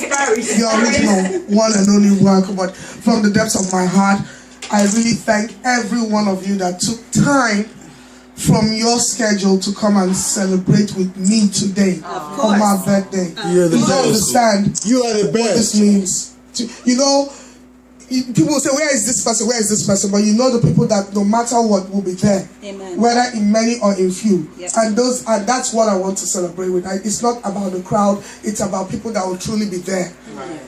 the original one and only work. But from the depths of my heart, I really thank every one of you that took time from your schedule to come and celebrate with me today on my birthday. You're the best. Understand? You are the best. What this means. You know, people say, where is this person? Where is this person? But you know the people that no matter what will be there. Amen. Whether in many or in few. Yep. And that's what I want to celebrate with. It's not about the crowd. It's about people that will truly be there. Right.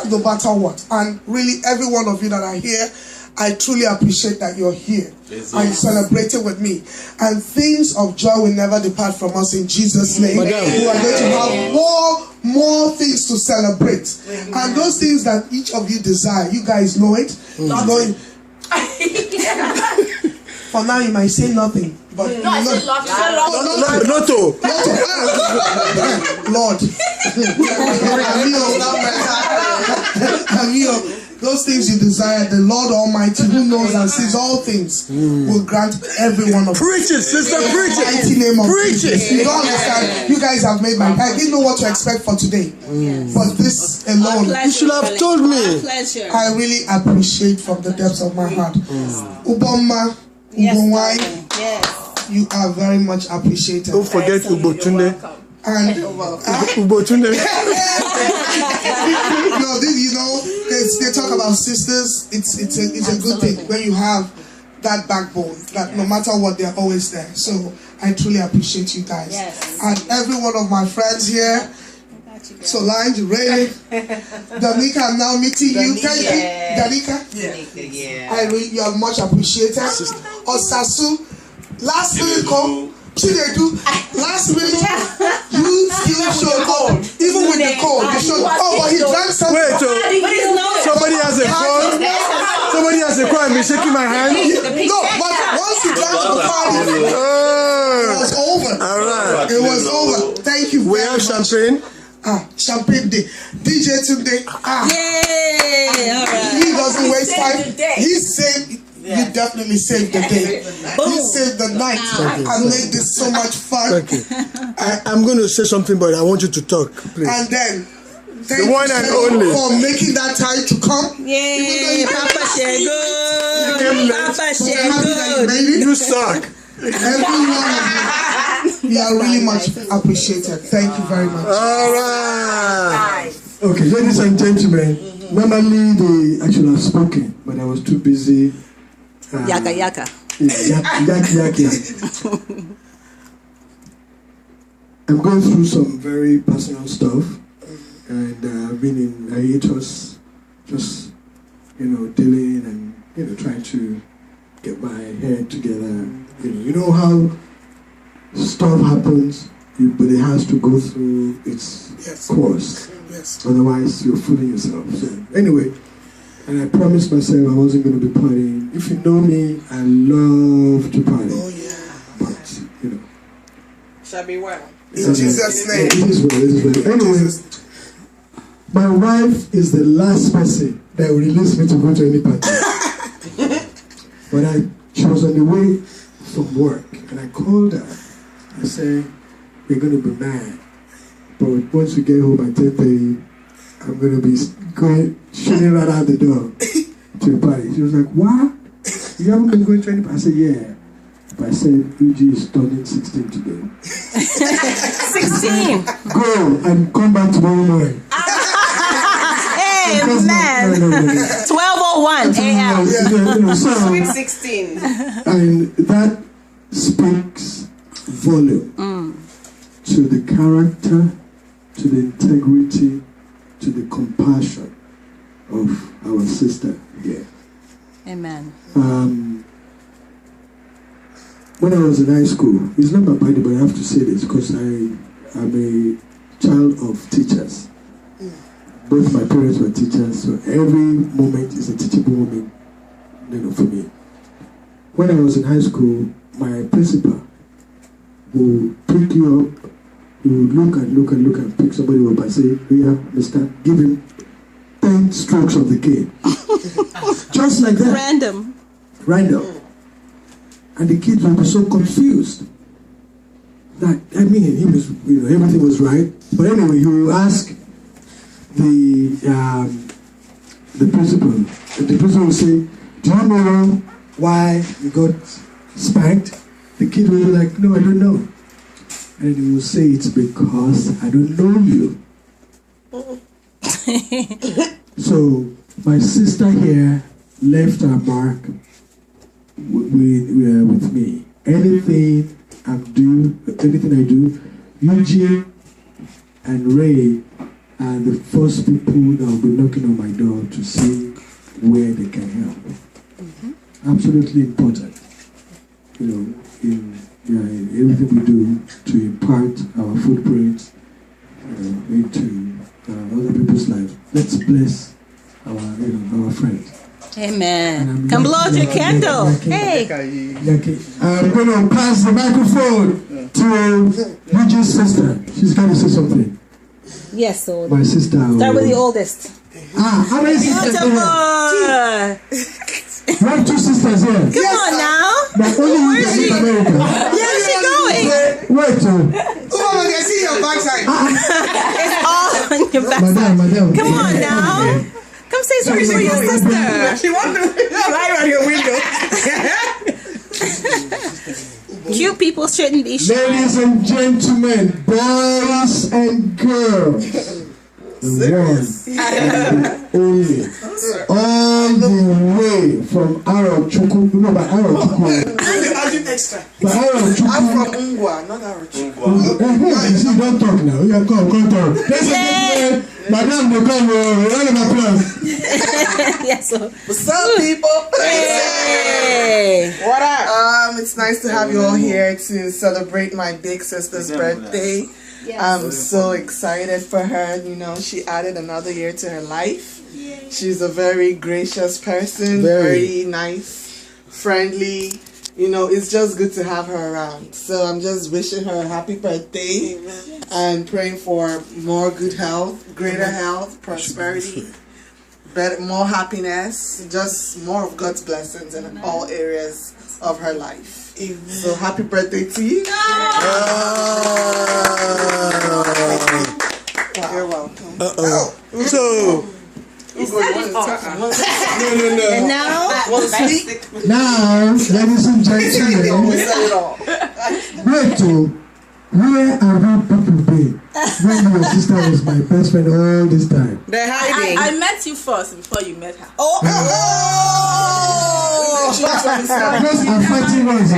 No matter what. And really every one of you that are here, I truly appreciate that you're here and celebrating with me. And things of joy will never depart from us in Jesus' name. We are going to have more things to celebrate. And those things that each of you desire, you guys know it. For now, you might say nothing. But Lord. Those things you desire, the Lord Almighty, who knows and sees all things, will grant every one of us. Preach it, sister, preach it. Mighty name of preach Jesus. it. You don't understand. You guys have made my. I didn't know what to expect for today, but this alone, you should have told me. I really appreciate from the depths of my heart. Uboma, Ubonwai, you are very much appreciated. Don't forget DJTUNDE. And DJTUNDE. No, you know, they talk about sisters. It's a good thing when you have that backbone. That no matter what, they're always there. So I truly appreciate you guys. And every one of my friends here. Solange, Ray, Danica, I'm now meeting you. Thank you, Danica. You are much appreciated. Osasu, last minute call. Last minute, you still showed up. Even with the call, you showed up. Oh, but he drank something. Wait, somebody has a call. Somebody has a call and be shaking my hand. No, but once he drank the party, it was over. All right. It was over. Thank you. We have champagne. Champagne day. DJTUNDE. Yay! All right. He doesn't waste time. He saved. You definitely saved the day. You saved the night and made this so much fun. Thank you. I'm going to say something, but I want you to talk, please. And then, the one and only for making that time to come. Yay! Papa Shego. Papa Shego. You suck. Every one of you. You are really much appreciated. Thank you very much. All right. Okay, ladies and gentlemen, normally they actually have spoken, but I was too busy. Yaka. Yaka. I'm going through some very personal stuff, and I've been in hiatus, just dealing and trying to get my head together. You know how stuff happens, but it has to go through its course. Otherwise, you're fooling yourself. So anyway. And I promised myself I wasn't going to be partying. If you know me, I love to party. Oh, yeah. But, Shall be well. In Jesus' name. It is well. Anyway, my wife is the last person that will release me to go to any party. But she was on the way from work, and I called her. I said, we're going to be mad. But once we get home at 10:30, I'm going to be shooting right out the door to the party. She was like, what? You haven't been going to any party? I said, yeah. But I said, UG is turning 16 today. 16? Go and come back tomorrow morning. Hey, man. 12:01 a.m. Sweet 16. And that speaks volume to the character, to the integrity, to the compassion of our sister here. Amen. When I was in high school, it's not my party, but I have to say this because I'm a child of teachers. Both my parents were teachers, so every moment is a teachable moment, for me. When I was in high school, my principal will pick you up. You look and pick somebody up and say, "Here, mister, give him 10 strokes of the cane." Just like that. Random. And the kids will be so confused. That, he was, everything was right. But anyway, you will ask, the principal will say, do you know why you got spanked? The kid will be like, no, I don't know. And he will say, it's because I don't know you. So my sister here left her mark with me. Anything I do, Eugene and Ray are the first people that will be knocking on my door to see where they can help. Absolutely important, in everything we do to impart our footprints into other people's lives. Let's bless our friends. Amen. Come blow out your candle. Hey. I'm going to pass the microphone to Eugene's sister. She's going to say something. Yes, so my sister. Start with the oldest. How many sisters are here? You have 2 sisters here. Come on now. But only you can in America. Where's she going? Wait. Oh, I see your backside. It's all on your backside. Madam. Come on now. Come say something for your sister. She wants to fly on your window. Cute people shouldn't be shy. Ladies and gentlemen, boys and girls. The one only. All the way from Arochukwu. No, by Arochukwu. I'm from Ungwa, not Arochukwu. You see, don't talk now. Yeah, come talk. Ladies and gentlemen, Madam, they come. Round of applause. Yes, so. What's up, people? Hey. What up? It's nice to have you all here to celebrate my big sister's birthday. Yes. I'm so excited for her. She added another year to her life. Yay. She's a very gracious person, very nice, friendly. It's just good to have her around. So I'm just wishing her a happy birthday. Amen. And praying for more good health, greater health, prosperity, better, more happiness, just more of God's blessings in all areas of her life. Amen. So happy birthday to you. You're welcome. So No. And now, ladies and gentlemen, where have you people been when your sister was my best friend all this time? They're hiding. I met you first before you met her. oh. Those are fighting ones. I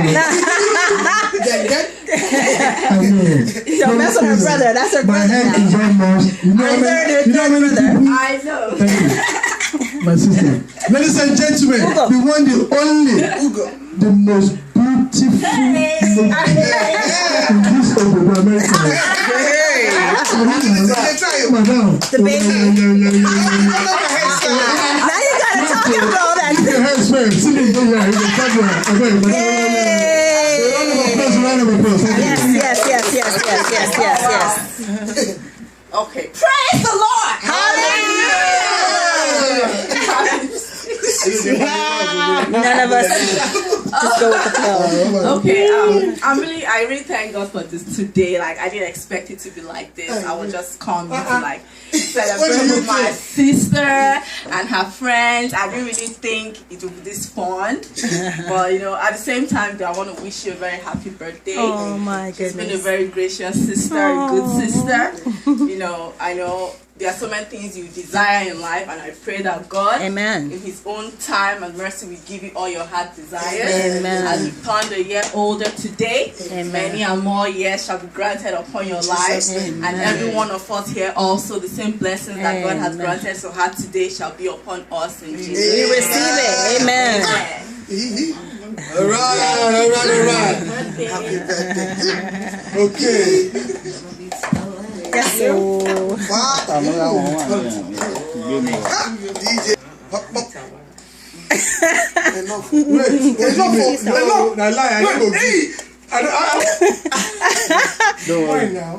know. Don't mess with her brother. That's her my brother head now. is almost. You know how many people? I know. Thank you. My sister. Ladies and gentlemen, the one, the only, the most beautiful in this of America. Madam. The baby. Now you gotta talk about that. Your hands first. See me go here. Round of applause. Yes. Okay. Praise the Lord. None of us just go with the flow. Okay, I really thank God for this today. Like, I didn't expect it to be like this. I was just coming to celebrate with my sister and her friends. I didn't really think it would be this fun. But at the same time, I want to wish you a very happy birthday. Oh my goodness. She's been a very gracious sister, a good sister. I know there are so many things you desire in life, and I pray that God, Amen, in His own time and mercy, will give you all your heart desires. Amen. As you turn a year older today, Amen, many and more years shall be granted upon your life. Amen. And every one of us here also, the same blessings that God has granted to her today shall be upon us in Jesus' name. We receive it. Amen. All right. Happy birthday. Okay. Yes, so. DJ. Enough. Don't worry now.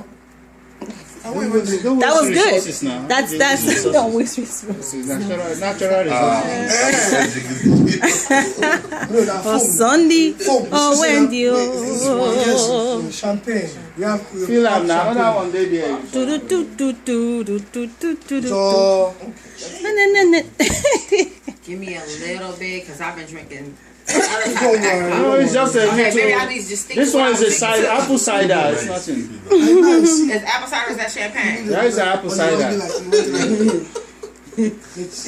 That was good. That's don't whisper. Oh, Sunday. Oh, Wendy. Oh, champagne. Feel am now. Another one day there. So, Give me a little bit, because I've been drinking. No, it's just a Okay, little. maybe I need to just stick This to what one I'm is a sticking cider, to. apple cider. It's nothing. Is apple cider or is that champagne? That is an apple cider. it's,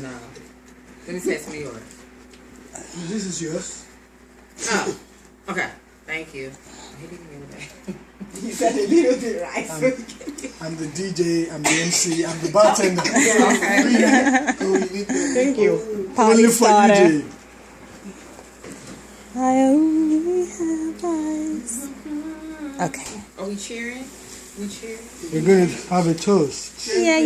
No. Let me say some of yours. this is yours. Oh, okay. Thank you. He didn't give me the bag. You said a little bit right. I'm the DJ, I'm the MC, I'm the bartender. Thank you. Only for DJ. I only have eyes. Okay. Are we cheering? We cheering? We're going to have a toast. Yeah.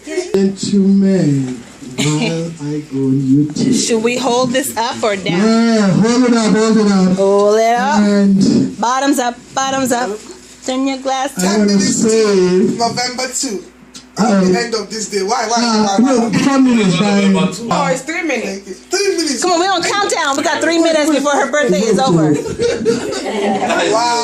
Gentlemen, while I go on YouTube. Should we hold this up or down? Yeah, hold it up. Hold it up. And Bottoms up. Turn your glass I up. want to say, November 2. The end of this day. Why? no, 4 minutes by. Oh, it's 3 minutes. 3 minutes. Come on, we don't count down. We got 3 minutes before her birthday is over. Wow.